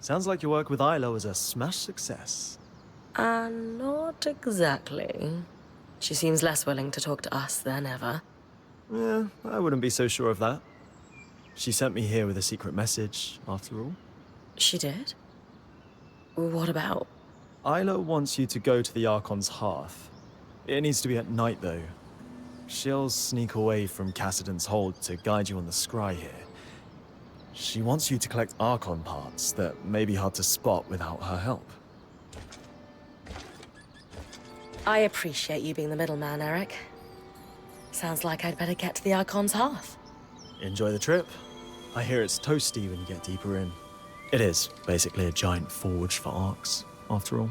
Sounds like your work with Isla was a smash success. Not exactly. She seems less willing to talk to us than ever. Yeah, I wouldn't be so sure of that. She sent me here with a secret message, after all. She did? What about? Isla wants you to go to the Archon's hearth. It needs to be at night, though. She'll sneak away from Cassidon's hold to guide you on the scry here. She wants you to collect Archon parts that may be hard to spot without her help. I appreciate you being the middleman, Eric. Sounds like I'd better get to the Archon's hearth. Enjoy the trip. I hear it's toasty when you get deeper in. It is basically a giant forge for arcs, after all.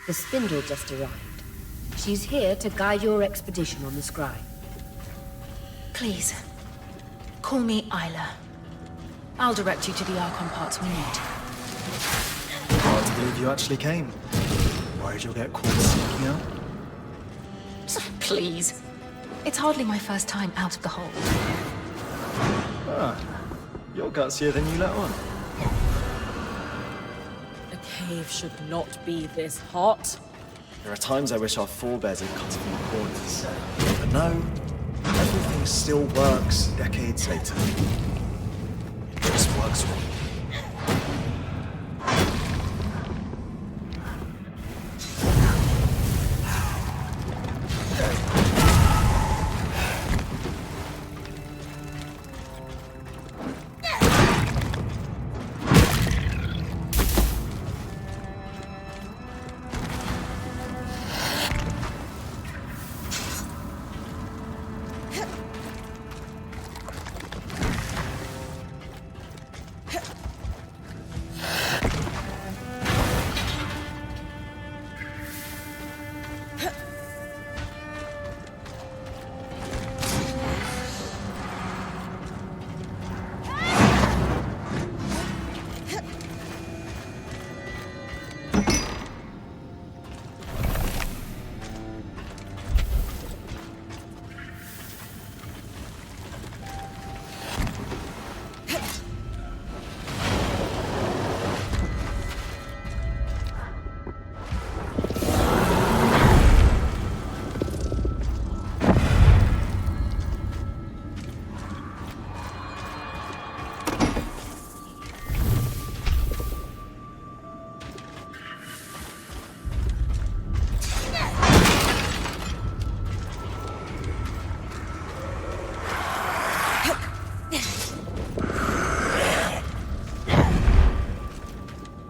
The spindle just arrived. She's here to guide your expedition on the scry. Please, call me Isla. I'll direct you to the Archon parts we need. Hard to believe you actually came. Worried you'll get caught sneaking out? Please. It's hardly my first time out of the hole. Ah, you're gutsier than you let on. A cave should not be this hot. There are times I wish our forebears had cut a few corners. But no, everything still works decades later. It just works for me.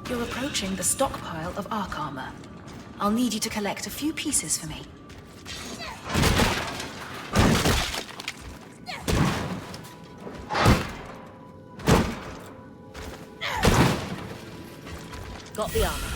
You're approaching the stockpile of Arc armor. I'll need you to collect a few pieces for me. Got the armor.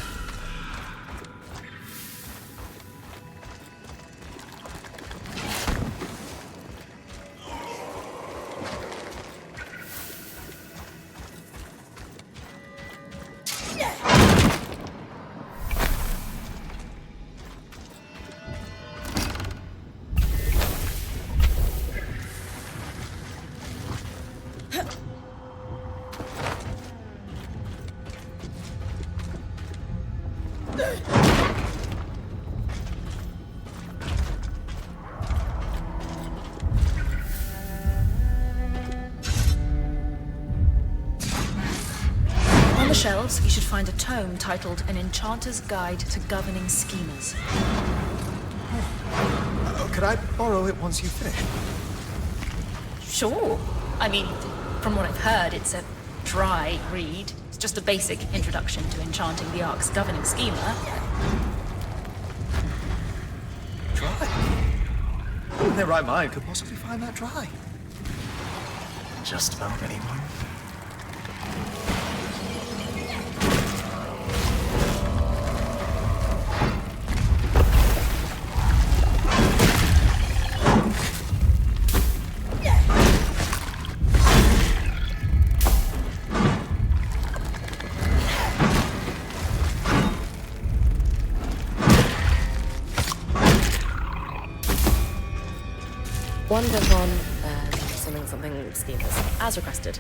On the shelves, you should find a tome titled An Enchanter's Guide to Governing Schemers. Could I borrow it once you finish? Sure. I mean, From what I've heard, it's a dry read. It's just a basic introduction to enchanting the Ark's governing schema. Dry? Who in their right mind could possibly find that dry? Just about anyone. One goes on, something schemas, as requested.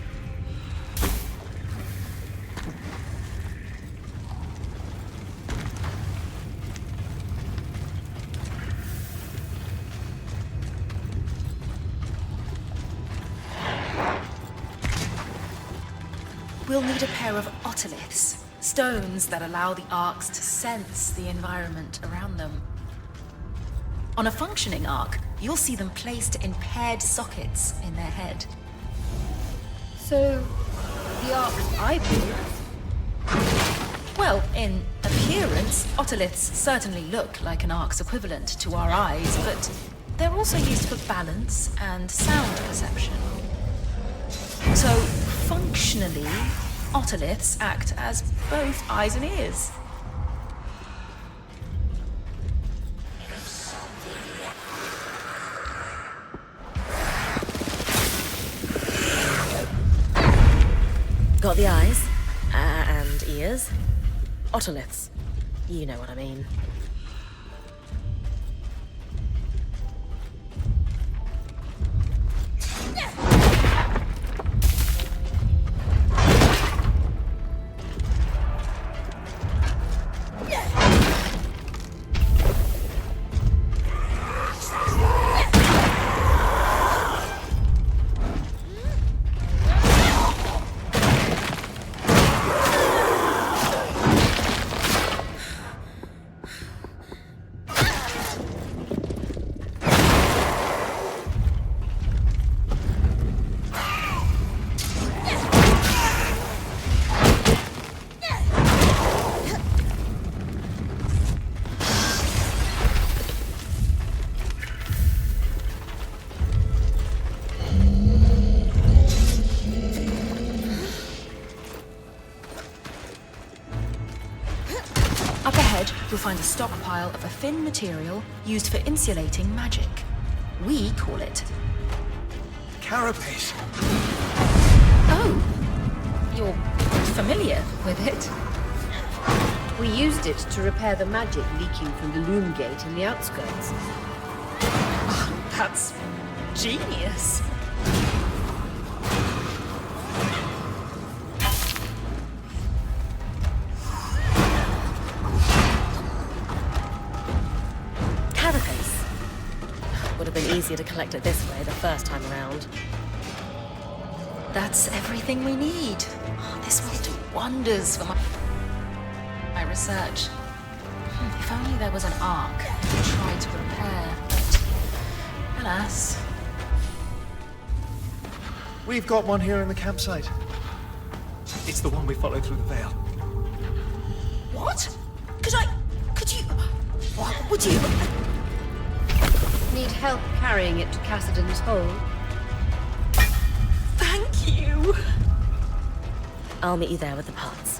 We'll need a pair of otoliths, stones that allow the Arks to sense the environment around them. On a functioning Ark, you'll see them placed in paired sockets in their head. So, the Ark's eyeballs? Well, in appearance, otoliths certainly look like an Ark's equivalent to our eyes, but they're also used for balance and sound perception. So, functionally, otoliths act as both eyes and ears. Got the eyes, and ears. Otoliths. You know what I mean. You'll find a stockpile of a thin material used for insulating magic. We call it... Carapace. Oh! You're familiar with it? We used it to repair the magic leaking from the loom gate in the outskirts. That's genius. Would have been easier to collect it this way the first time around. That's everything we need. Oh, this will do wonders for my research. If only there was an Ark to try to repair, but alas. We've got one here in the campsite. It's the one we followed through the Vale. What? Could you... What would you... Need help carrying it to Cassidy's hole? Thank you! I'll meet you there with the parts.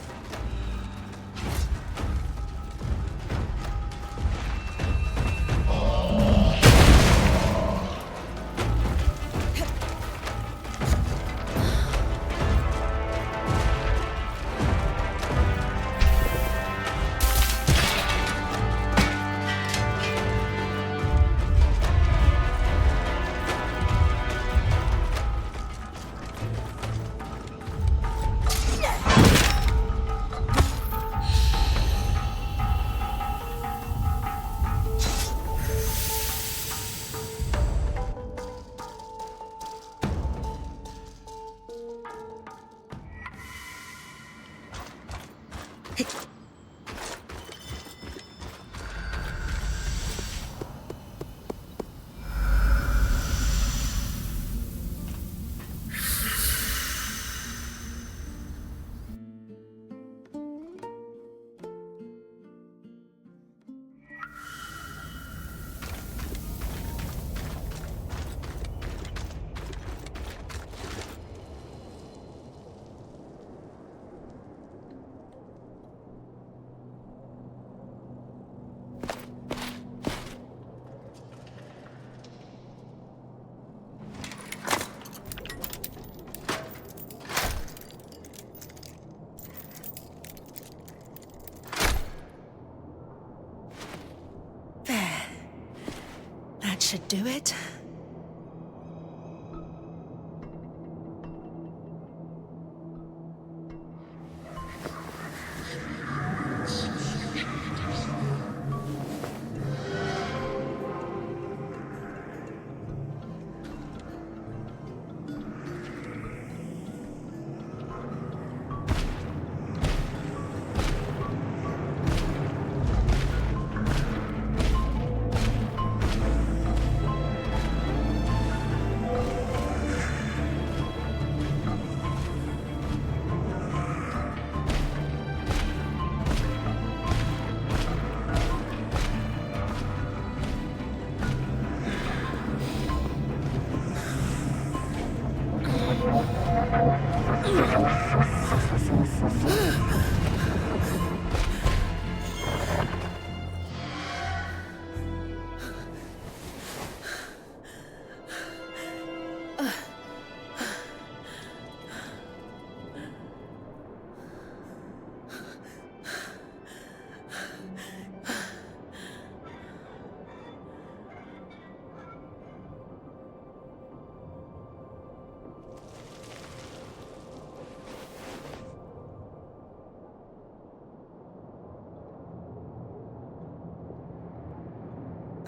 should do it.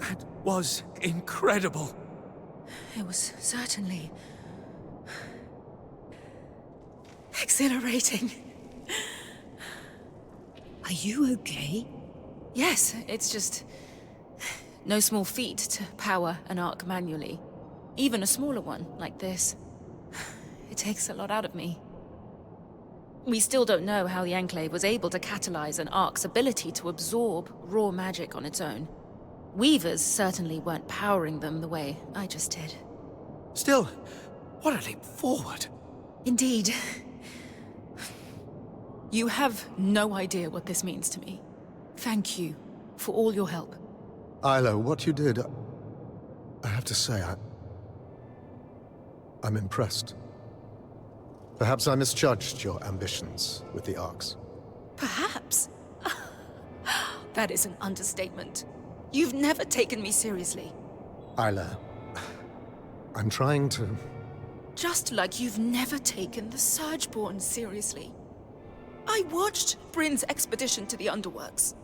That was incredible. It was certainly exhilarating. Are you okay? Yes, it's just no small feat to power an arc manually. Even a smaller one like this. It takes a lot out of me. We still don't know how the Enclave was able to catalyze an arc's ability to absorb raw magic on its own. Weavers certainly weren't powering them the way I just did. Still, what a leap forward. Indeed. You have no idea what this means to me. Thank you for all your help. Isla, what you did, I have to say, I'm impressed. Perhaps I misjudged your ambitions with the Arcs. Perhaps. That is an understatement. You've never taken me seriously. Isla, I'm trying to... Just like you've never taken the Surgeborn seriously. I watched Bryn's expedition to the Underworks.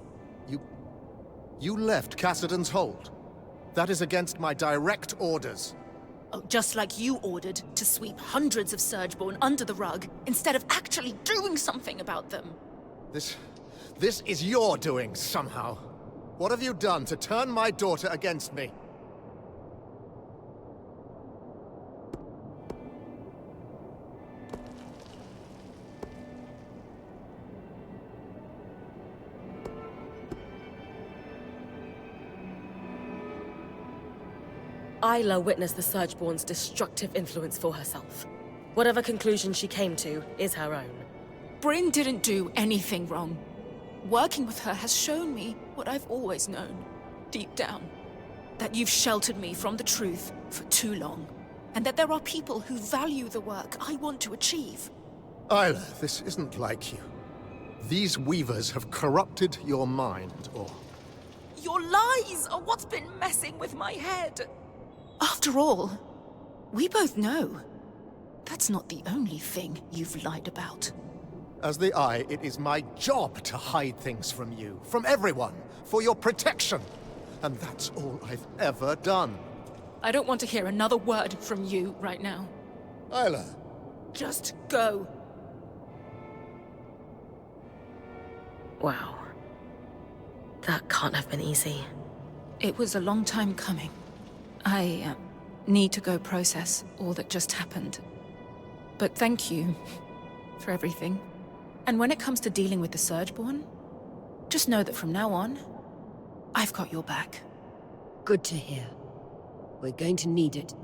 You left Cassidon's hold. That is against my direct orders. Oh, just like you ordered to sweep hundreds of Surgeborn under the rug, instead of actually doing something about them. This is your doing, somehow. What have you done to turn my daughter against me? Isla witnessed the Surgeborn's destructive influence for herself. Whatever conclusion she came to is her own. Bryn didn't do anything wrong. Working with her has shown me what I've always known, deep down. That you've sheltered me from the truth for too long. And that there are people who value the work I want to achieve. Isla, this isn't like you. These weavers have corrupted your mind, or... Your lies are what's been messing with my head. After all, we both know that's not the only thing you've lied about. As the Eye, it is my job to hide things from you, from everyone, for your protection. And that's all I've ever done. I don't want to hear another word from you right now. Isla. Just go. Wow. That can't have been easy. It was a long time coming. I need to go process all that just happened. But thank you for everything. And when it comes to dealing with the Surgeborn, just know that from now on, I've got your back. Good to hear. We're going to need it.